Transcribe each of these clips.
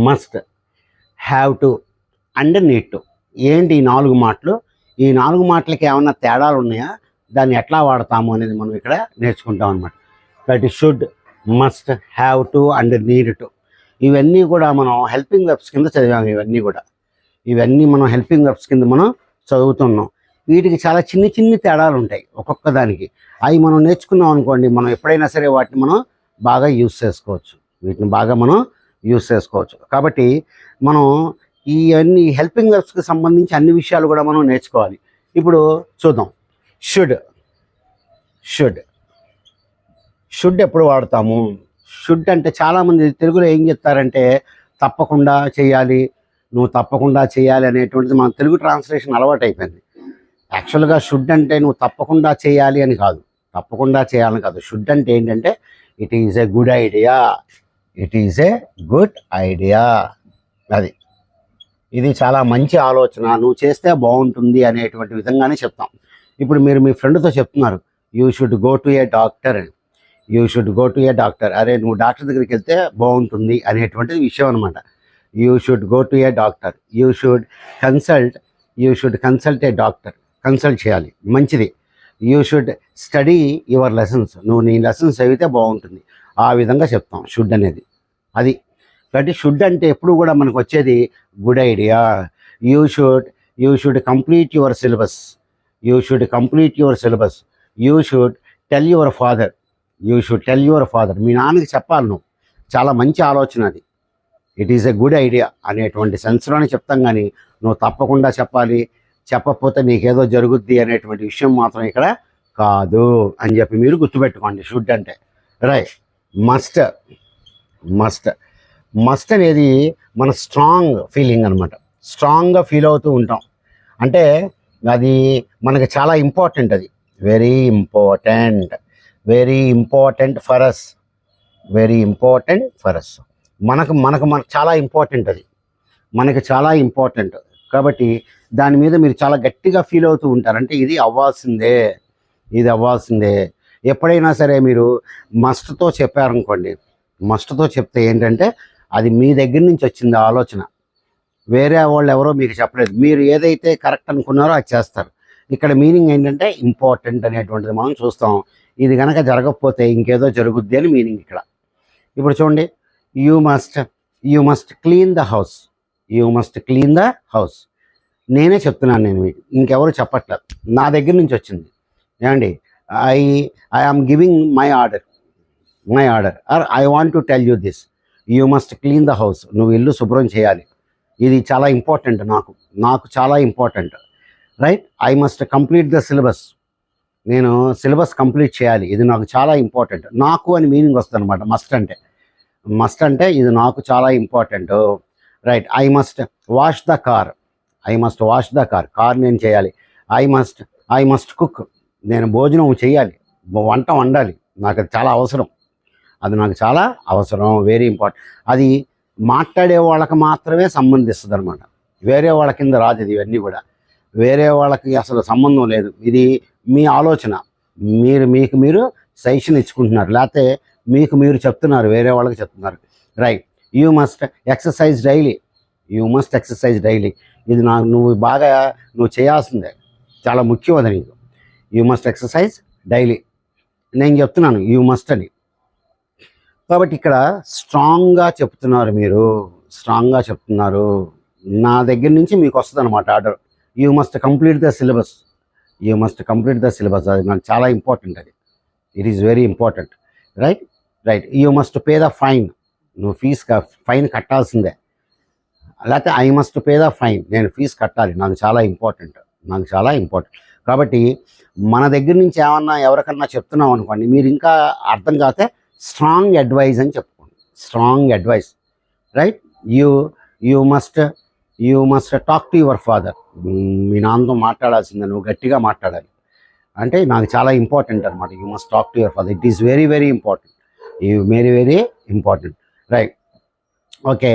Must, have to and need to. ఏంటి ఈ 4 మాటలు? ఈ 4 మాటలకి ఏమన్నా తేడాలు ఉన్నాయా, దాన్ని ఎట్లా వాడతాము అనేది మనం ఇక్కడ నేర్చుకుంటాం అనమాట. That should, must, have to and need to. ఇవన్నీ కూడా మనం హెల్పింగ్ వెబ్స్ కింద చదివాము. ఇవన్నీ మనం హెల్పింగ్ వెబ్స్ కింద మనం చదువుతున్నాం. వీటికి చాలా చిన్ని తేడాలు ఉంటాయి ఒక్కొక్క దానికి. అవి మనం నేర్చుకున్నాం అనుకోండి, మనం ఎప్పుడైనా సరే వాటిని మనం బాగా యూస్ చేసుకోవచ్చు. కాబట్టి మనం ఇవన్నీ హెల్పింగ్ వెబ్స్కి సంబంధించి అన్ని విషయాలు కూడా మనం నేర్చుకోవాలి. ఇప్పుడు చూద్దాం. షుడ్ ఎప్పుడు వాడతాము? షుడ్ అంటే చాలామంది తెలుగులో ఏం చెప్తారంటే తప్పకుండా చేయాలి, నువ్వు తప్పకుండా చేయాలి అనేటువంటిది మన తెలుగు ట్రాన్స్లేషన్ అలవాటు అయిపోయింది. యాక్చువల్గా షుడ్ అంటే నువ్వు తప్పకుండా చేయాలి అని కాదు, షుడ్ అంటే ఏంటంటే it is a good idea. అది ఇది చాలా మంచి ఆలోచన, నువ్వు చేస్తే బాగుంటుంది అనేటువంటి విధంగానే చెప్తాం. ఇప్పుడు మీరు మీ ఫ్రెండ్తో చెప్తున్నారు, you should go to a doctor. అరే నువ్వు డాక్టర్ దగ్గరికి వెళ్తే బాగుంటుంది అనేటువంటిది విషయం అనమాట. You should go to a doctor. You should consult a doctor. Consult చేయాలి, మంచిది. You should study your lessons. నువ్వు నీ లెసన్స్ చదివితే బాగుంటుంది. ఆ విధంగా చెప్తాం షుడ్ అనేది. అది కాబట్టి షుడ్ అంటే ఎప్పుడు కూడా మనకు వచ్చేది good idea. You should complete your syllabus. You should tell your father. మీ నాన్నకి చెప్పాలి నువ్వు. చాలా మంచి ఆలోచన అది. It is a good idea అనేటువంటి సెన్స్లోనే చెప్తాం, కానీ నువ్వు తప్పకుండా చెప్పాలి, చెప్పకపోతే నీకేదో జరుగుద్ది అనేటువంటి విషయం మాత్రం ఇక్కడ కాదు అని చెప్పి మీరు గుర్తుపెట్టుకోండి. షుడ్ అంటే రైట్. మస్ట్ అనేది మన స్ట్రాంగ్ ఫీలింగ్ అనమాట. స్ట్రాంగ్గా ఫీల్ అవుతూ ఉంటాం అంటే అది మనకి చాలా ఇంపార్టెంట్. అది వెరీ ఇంపార్టెంట్ ఫర్ అస్. మనకు చాలా ఇంపార్టెంట్. అది మనకి చాలా ఇంపార్టెంట్. కాబట్టి దాని మీద మీరు చాలా గట్టిగా ఫీల్ అవుతూ ఉంటారు. అంటే ఇది అవ్వాల్సిందే. ఎప్పుడైనా సరే మీరు మస్ట్తో చెప్పారనుకోండి, మస్ట్తో చెప్తే ఏంటంటే అది మీ దగ్గర నుంచి వచ్చింది ఆలోచన, వేరే వాళ్ళు ఎవరో మీకు చెప్పలేదు. మీరు ఏదైతే కరెక్ట్ అనుకున్నారో అది చేస్తారు. ఇక్కడ మీనింగ్ ఏంటంటే ఇంపార్టెంట్ అనేటువంటిది మనం చూస్తాం. ఇది కనుక జరగకపోతే ఇంకేదో జరుగుద్ది అని మీనింగ్ ఇక్కడ. ఇప్పుడు చూడండి, you must clean the house. నేనే చెప్తున్నాను, ఇంకెవరు చెప్పట్లేదు, నా దగ్గర నుంచి వచ్చింది. ఏమండి, I am giving my order or I want to tell you this. You must clean the house. నువ్వు ఇల్లు శుభ్రం చేయాలి. ఇది చాలా ఇంపార్టెంట్, నాకు చాలా important. Right. I must complete the syllabus. నేను సిలబస్ కంప్లీట్ చేయాలి, ఇది నాకు చాలా ఇంపార్టెంట్. నాకు అని మీనింగ్ వస్తుంది అనమాట మస్ట్ అంటే ఇది నాకు చాలా important. Right. I must wash the car. Car నేను చేయాలి. I must cook. నేను భోజనం చేయాలి, వంట వండాలి. నాకు అది చాలా అవసరం. Very important. అది మాట్లాడే వాళ్ళకి మాత్రమే సంబంధిస్తుంది అనమాట. వేరే వాళ్ళ కింద రాదు. ఇది ఇవన్నీ కూడా వేరే వాళ్ళకి అసలు సంబంధం లేదు. ఇది మీ ఆలోచన, మీరు సజెషన్ ఇచ్చుకుంటున్నారు, లేకపోతే మీరు చెప్తున్నారు, వేరే వాళ్ళకి చెప్తున్నారు. Right. You must exercise daily. ఇది నువ్వు చేయాల్సిందే, చాలా ముఖ్యం అది నీకు. You must exercise daily. నేను చెప్తున్నాను యూ మస్ట్ అని. కాబట్టి ఇక్కడ స్ట్రాంగ్గా చెప్తున్నారు. నా దగ్గర నుంచి మీకు వస్తుంది అనమాట order. You must complete the syllabus. అది నాకు చాలా ఇంపార్టెంట్. అది it is very important. Right. You must pay the fine. నువ్వు ఫైన్ కట్టాల్సిందే. లేకపోతే I must pay the fine. నేను ఫీజు కట్టాలి, నాకు చాలా ఇంపార్టెంట్. కాబట్టి మన దగ్గర నుంచి ఏమన్నా ఎవరికన్నా చెప్తున్నాం అనుకోండి, మీరు ఇంకా అర్థం కాతే స్ట్రాంగ్ అడ్వైజ్ అని చెప్పుకోండి. Right. You must talk to your father. మీ నాన్నతో మాట్లాడాల్సిందే, నువ్వు గట్టిగా మాట్లాడాలి. అంటే నాకు చాలా ఇంపార్టెంట్ అనమాట. You must talk to your father. It is very important. Very important. Right. Okay.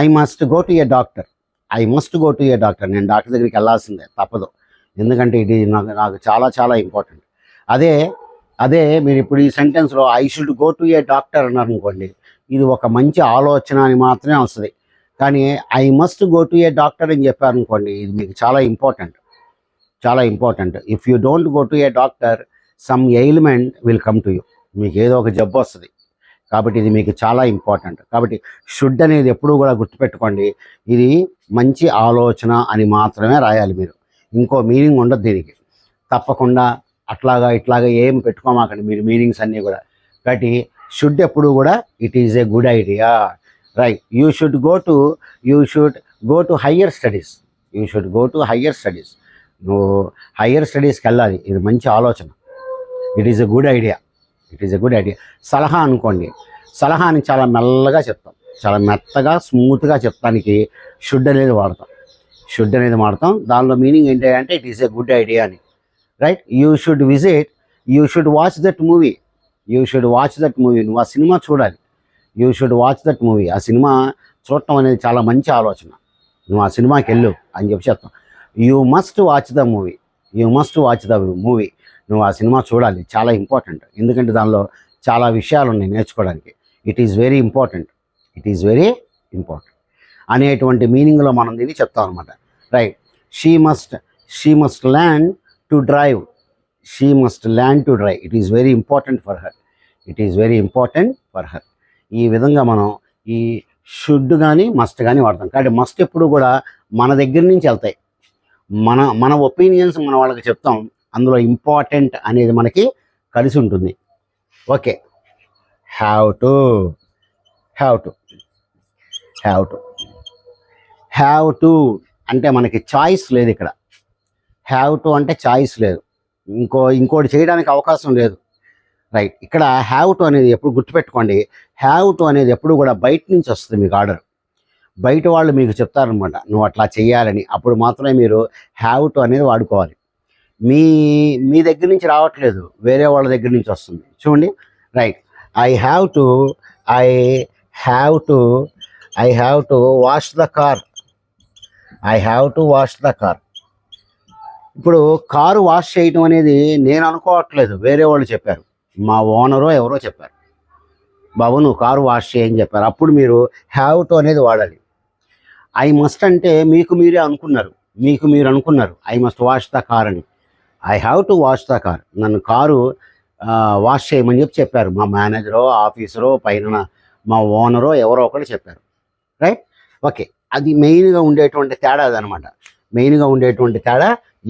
I must go to a doctor. నేను డాక్టర్ దగ్గరికి వెళ్ళాల్సిందే, తప్పదు. ఎందుకంటే ఇది నాకు చాలా ఇంపార్టెంట్. అదే అదే మీరు ఇప్పుడు ఈ సెంటెన్స్లో I should go to a doctor అన్నారు అనుకోండి, ఇది ఒక మంచి ఆలోచన అని మాత్రమే వస్తుంది. కానీ I must go to a doctor అని చెప్పారనుకోండి, ఇది మీకు చాలా ఇంపార్టెంట్, చాలా important. If you don't go to a doctor, some ailment will come to you, మీకు ఏదో ఒక జబ్బు వస్తుంది. కాబట్టి ఇది మీకు చాలా ఇంపార్టెంట్. కాబట్టి షుడ్ అనేది ఎప్పుడూ కూడా గుర్తుపెట్టుకోండి, ఇది మంచి ఆలోచన అని మాత్రమే రాయాలి మీరు, ఇంకో మీనింగ్ ఉండదు దీనికి. తప్పకుండా అట్లాగా ఇట్లాగా ఏం పెట్టుకోమాకండి మీరు మీనింగ్స్ అన్నీ కూడా. కాబట్టి షుడ్ ఎప్పుడు కూడా it is a good idea, right. You should go to higher studies, you should go to higher studies, నువ్వు హయ్యర్ స్టడీస్కి వెళ్ళాలి, ఇది మంచి ఆలోచన, it is a good idea, it is a good idea. సలహా అనుకోండి, సలహాని చాలా మెల్లగా చెప్తాం, చాలా మెత్తగా స్మూత్గా చెప్తానికి షుడ్ అనేది వాడతాం, షుడ్ అనేది వాడతాం. దానిలో మీనింగ్ ఏంటి అంటే it is a good idea అని, right. You should watch that movie, నువ్వు ఆ సినిమా చూడాలి, you should watch that movie, ఆ సినిమా చూడటం అనేది చాలా మంచి ఆలోచన, నువ్వు ఆ సినిమాకి వెళ్ళు అని చెప్పి చెప్తాం. You must watch the movie, నువ్వు ఆ సినిమా చూడాలి, చాలా ఇంపార్టెంట్, ఎందుకంటే దానిలో చాలా విషయాలు ఉన్నాయి నేర్చుకోవడానికి. ఇట్ ఈస్ వెరీ ఇంపార్టెంట్ అనేటువంటి మీనింగ్లో మనం దీన్ని చెప్తాం అనమాట, right. She must learn to drive, it is very important for her, ఈ విధంగా మనం ఈ షుడ్ కానీ మస్ట్ కానీ వాడతాం. కాబట్టి మస్ట్ ఎప్పుడు కూడా మన దగ్గర నుంచి వెళ్తాయి, మన ఒపీనియన్స్ మన వాళ్ళకి చెప్తాం, అందులో ఇంపార్టెంట్ అనేది మనకి కలిసి ఉంటుంది. ఓకే, హ్యావ్ టు అంటే మనకి చాయిస్ లేదు ఇక్కడ, హ్యావ్ టు అంటే చాయిస్ లేదు, ఇంకోటి చేయడానికి అవకాశం లేదు, రైట్. ఇక్కడ హ్యావ్ టు అనేది ఎప్పుడు గుర్తుపెట్టుకోండి, హ్యావ్ టు అనేది ఎప్పుడు కూడా బయట నుంచి వస్తుంది మీకు ఆర్డర్, బయట వాళ్ళు మీకు చెప్తారనమాట నువ్వు అట్లా చేయాలని, అప్పుడు మాత్రమే మీరు హ్యావ్ టు అనేది వాడుకోవాలి. మీ దగ్గర నుంచి రావట్లేదు, వేరే వాళ్ళ దగ్గర నుంచి వస్తుంది, చూడండి, right. I have to wash the car, ఇప్పుడు కారు వాష్ చేయటం అనేది నేను అనుకోవట్లేదు, వేరే వాళ్ళు చెప్పారు, మా ఓనరో ఎవరో చెప్పారు, బాబు నువ్వు కారు వాష్ చేయని చెప్పారు, అప్పుడు మీరు హ్యావ్ టు అనేది వాడాలి. ఐ మస్ట్ అంటే మీకు మీరు అనుకున్నారు I must wash the car అని, I have to wash the car, నన్ను కారు వాష్ చేయమని చెప్పారు మా మేనేజరో ఆఫీసరో పైన మా ఓనరో ఎవరో ఒకరు చెప్పారు, రైట్. ఓకే, అది మెయిన్గా ఉండేటువంటి తేడా అదనమాట,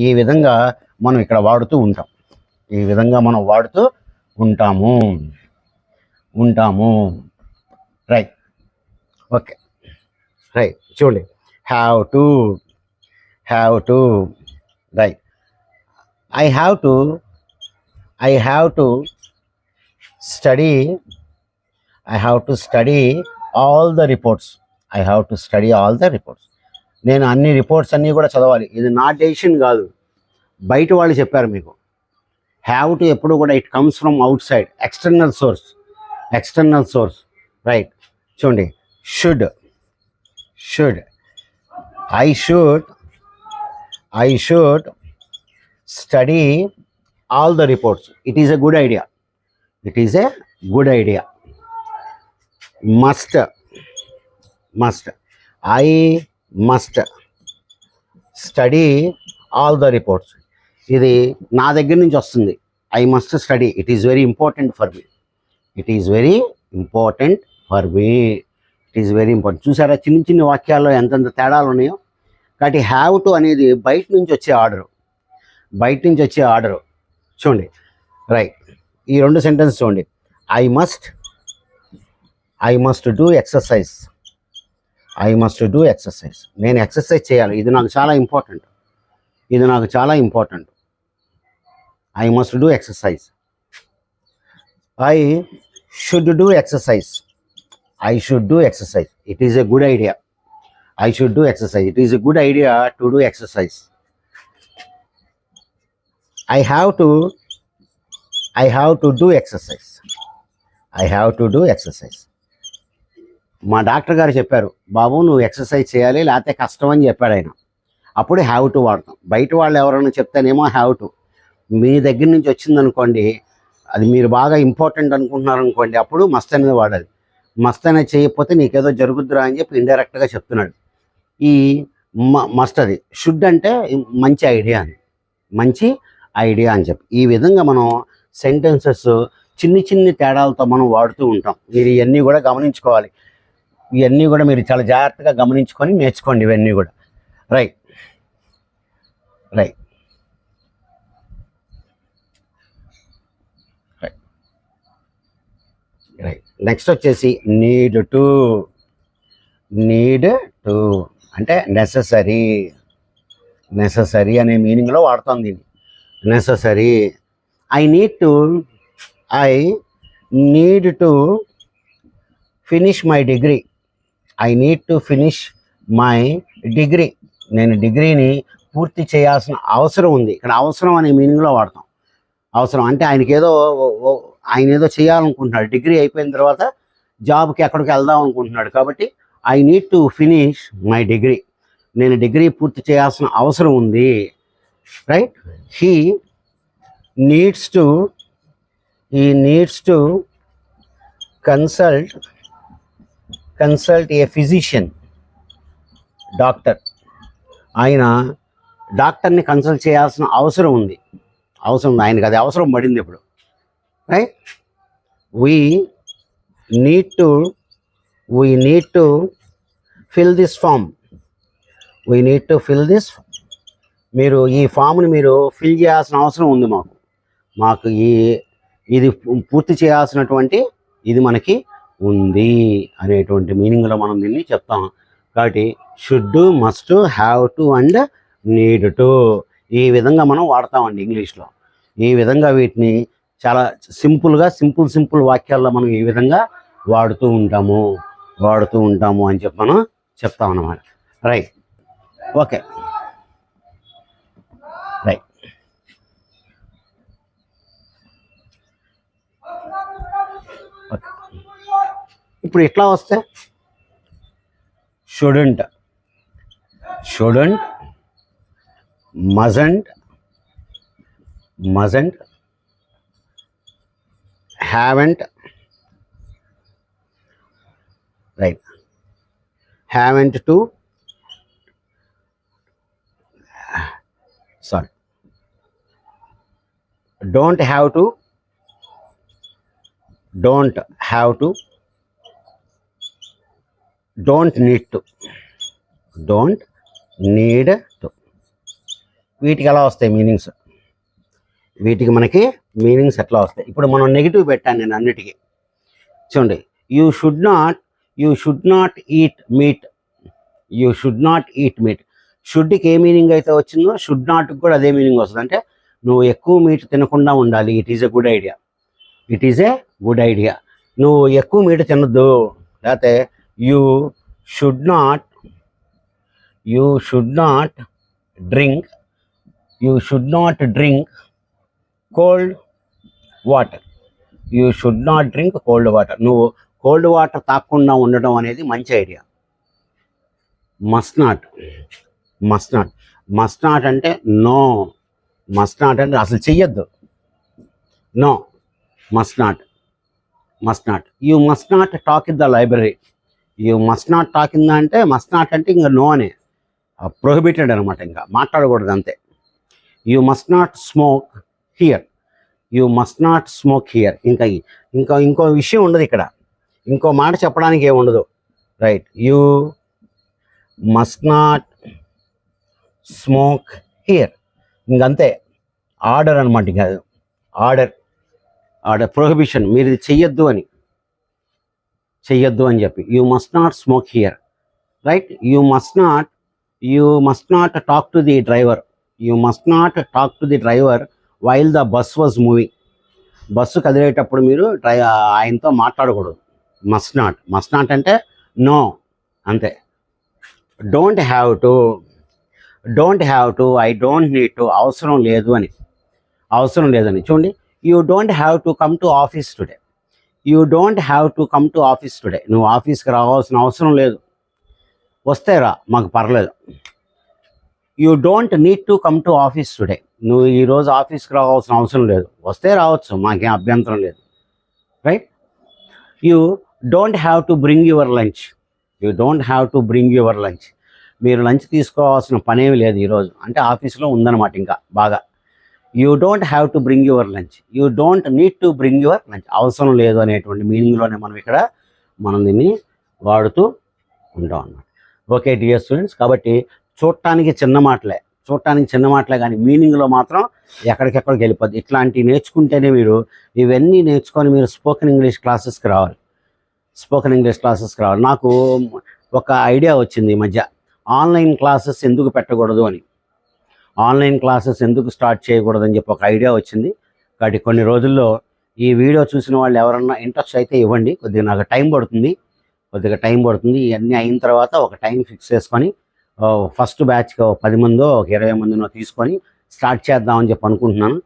ఈ విధంగా మనం ఇక్కడ వాడుతూ ఉంటాము, రైట్. ఓకే, రైట్, చూడండి, have to right. I have to study all the reports, నేను అన్ని రిపోర్ట్స్ అన్నీ కూడా చదవాలి, ఇది నా డెసిషన్ కాదు, బయట వాళ్ళు చెప్పారు మీకు. హ్యావ్ టు ఎప్పుడు కూడా it comes from outside, external source, right. చూడండి, should I should study all the reports, it is a good idea, must I must study all the reports, ఇది నా దగ్గర నుంచి వస్తుంది, I must study, it is very important for me, చూసారా చిన్న వాక్యాల్లో ఎంతెంత తేడాలు ఉన్నాయో. కాబట్టి హ్యావ్ టు అనేది బయట నుంచి వచ్చే ఆర్డరు, చూడండి, రైట్. ఈ రెండు సెంటెన్స్ చూడండి, ఐ మస్ట్ డూ ఎక్సర్సైజ్, నేను ఎక్సర్సైజ్ చేయాలి, ఇది నాకు చాలా important, I must do exercise. I should do exercise, it is a good idea, it is a good idea to do exercise. I have to do exercise, మా doctor గారు చెప్పారు, బాబు నువ్వు exercise చేయాలి లేకపోతే కష్టం అని చెప్పాడు ఆయన, అప్పుడు హ్యావ్ టు వాడతాం. బయట వాళ్ళు ఎవరైనా చెప్తేనేమో హ్యావ్ టు, మీ దగ్గర నుంచి వచ్చిందనుకోండి అది మీరు బాగా ఇంపార్టెంట్ అనుకుంటున్నారు అనుకోండి, అప్పుడు మస్ట్ అనేది వాడాలి. మస్ట్ అనేది చేయకపోతే నీకేదో జరుగుద్దురా అని చెప్పి ఇండైరెక్ట్గా చెప్తున్నాడు. ఈ మస్ట్ అది. షుడ్ అంటే మంచి ఐడియా అని, మంచి ఐడియా అని చెప్పి. ఈ విధంగా మనం సెంటెన్సెస్ చిన్ని తేడాలతో మనం వాడుతూ ఉంటాం. మీరు ఇవన్నీ కూడా గమనించుకోవాలి. ఇవన్నీ కూడా మీరు చాలా జాగ్రత్తగా గమనించుకొని నేర్చుకోండి ఇవన్నీ కూడా. రైట్ రైట్ రైట్ నెక్స్ట్ వచ్చేసి నీడ్ టు అంటే నెససరీ అనే మీనింగ్లో వాడుతాం దీన్ని. Necessary. I need to finish my degree. నేను డిగ్రీని పూర్తి చేయాల్సిన అవసరం ఉంది. ఇక్కడ అవసరం అనే మీనింగ్లో వాడతాం. అవసరం అంటే ఆయన ఏదో చేయాలనుకుంటున్నాడు. డిగ్రీ అయిపోయిన తర్వాత జాబ్కి ఎక్కడికి వెళ్దాం అనుకుంటున్నాడు. కాబట్టి I need to finish my degree. నేను డిగ్రీ పూర్తి చేయాల్సిన అవసరం ఉంది. Right. He needs to consult a physician. Doctor. ఆయన డాక్టర్ని కన్సల్ట్ చేయాల్సిన అవసరం ఉంది. ఆయనకి అది అవసరం పడింది ఇప్పుడు. Right. We need to fill this form. మీరు ఈ ఫామ్ని మీరు ఫిల్ చేయాల్సిన అవసరం ఉంది. మాకు ఇది పూర్తి చేయాల్సినటువంటి ఇది మనకి ఉంది అనేటువంటి మీనింగ్లో మనం దీన్ని చెప్తాం. కాబట్టి should, must, have to and need to ఈ విధంగా మనం వాడతామండి ఇంగ్లీష్లో. ఈ విధంగా వీటిని చాలా సింపుల్ వాక్యాల్లో మనం ఈ విధంగా వాడుతూ ఉంటాము అని చెప్పి మనం చెప్తాం అన్నమాట. రైట్. ఓకే. రైట్. ఓకే. ఇప్పుడు ఇట్లా వస్తే student, మజంట్, haven't. Right. Haven't to, sorry, don't have to, don't need to. వీటికి ఎలా వస్తాయి మీనింగ్స్? వీటికి మనకి మీనింగ్స్ ఎట్లా వస్తాయి? ఇప్పుడు మనం నెగిటివ్ పెట్టాను నేను అన్నిటికీ. చూడండి. You should not eat meat. షుడ్కి ఏ మీనింగ్ అయితే వచ్చిందో షుడ్ నాట్కి కూడా అదే మీనింగ్ వస్తుంది. అంటే నువ్వు ఎక్కువ మీట్ తినకుండా ఉండాలి. It is a good idea. నువ్వు ఎక్కువ మీట్ తినద్దు. లేకపోతే you should not drink cold water. నువ్వు కోల్డ్ వాటర్ తాగకుండా ఉండడం అనేది మంచి ఐడియా. మస్ట్ నాట్ అంటే నో. అంటే అసలు చెయ్యొద్దు. No. Must not. You must not talk in the library. అంటే మస్ట్ నాట్ అంటే ఇంకా నో అనే ప్రొహిబిటెడ్ అనమాట. ఇంకా మాట్లాడకూడదు అంతే. You must not smoke here. ఇంకో విషయం ఉండదు ఇక్కడ. ఇంకో మాట చెప్పడానికి ఏముండదు. Right. You must not smoke here. ఇంకంతే. ఆర్డర్ అనమాట. ఇంకా ఆర్డర్ ప్రొహిబిషన్. మీరు ఇది చెయ్యొద్దు అని చెప్పి. You must not smoke here. Right. You must not talk to the driver while the bus was moving. Bus కదిలేటప్పుడు మీరు ఆయనతో మాట్లాడకూడదు. మస్ట్ నాట్ అంటే నో అంతే. Don't have to, I don't need to, అవసరం లేదని. చూడండి. You don't have to come to office today. నువ్వు ఆఫీస్కి రావాల్సిన అవసరం లేదు. వస్తే రా, మాకు పర్లేదు. You don't need to come to office today. నువ్వు ఈరోజు ఆఫీస్కి రావాల్సిన అవసరం లేదు, వస్తే రావచ్చు, మాకేం అభ్యంతరం లేదు, right? You don't have to bring your lunch. You don't have to bring your lunch. మీరు లంచ్ తీసుకోవాల్సిన పనేమి లేదు ఈరోజు, అంటే ఆఫీస్లో ఉందన్నమాట ఇంకా బాగా. You don't have to bring your lunch, you don't need to bring your lunch. అవసరం లేదు అనేటువంటి మీనింగ్లోనే మనం దీన్ని వాడుతూ ఉంటాం అన్నమాట. ఓకే డియర్ స్టూడెంట్స్, కాబట్టి చూడటానికి చిన్న మాటలే కానీ మీనింగ్లో మాత్రం ఎక్కడికెక్కడికి వెళ్ళిపోద్ది. ఇట్లాంటివి నేర్చుకుంటేనే ఇవన్నీ నేర్చుకొని మీరు స్పోకెన్ ఇంగ్లీష్ క్లాసెస్కి రావాలి. నాకు ఒక ఐడియా వచ్చింది ఈ మధ్య, ఆన్లైన్ క్లాసెస్ ఎందుకు పెట్టకూడదు అని, ఆన్లైన్ క్లాసెస్ ఎందుకు స్టార్ట్ చేయకూడదని చెప్పి ఒక ఐడియా వచ్చింది. కాబట్టి కొన్ని రోజుల్లో ఈ వీడియో చూసిన వాళ్ళు ఎవరన్నా ఇంట్రెస్ట్ అయితే ఇవ్వండి. కొద్దిగా నాకు టైం పడుతుంది. ఇవన్నీ అయిన తర్వాత ఒక టైం ఫిక్స్ చేసుకొని ఫస్ట్ బ్యాచ్కి 10 మందో 20 మందినో తీసుకొని స్టార్ట్ చేద్దామని చెప్పి అనుకుంటున్నాను.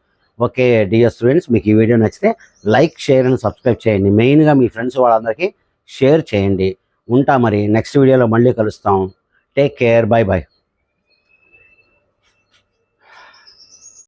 ఓకే డియర్ స్టూడెంట్స్, మీకు ఈ వీడియో నచ్చితే లైక్, షేర్ అండ్ సబ్స్క్రైబ్ చేయండి. మెయిన్గా మీ ఫ్రెండ్స్ వాళ్ళందరికీ షేర్ చేయండి. ఉంటా మరి, నెక్స్ట్ వీడియోలో మళ్ళీ కలుస్తాం. Take care, by.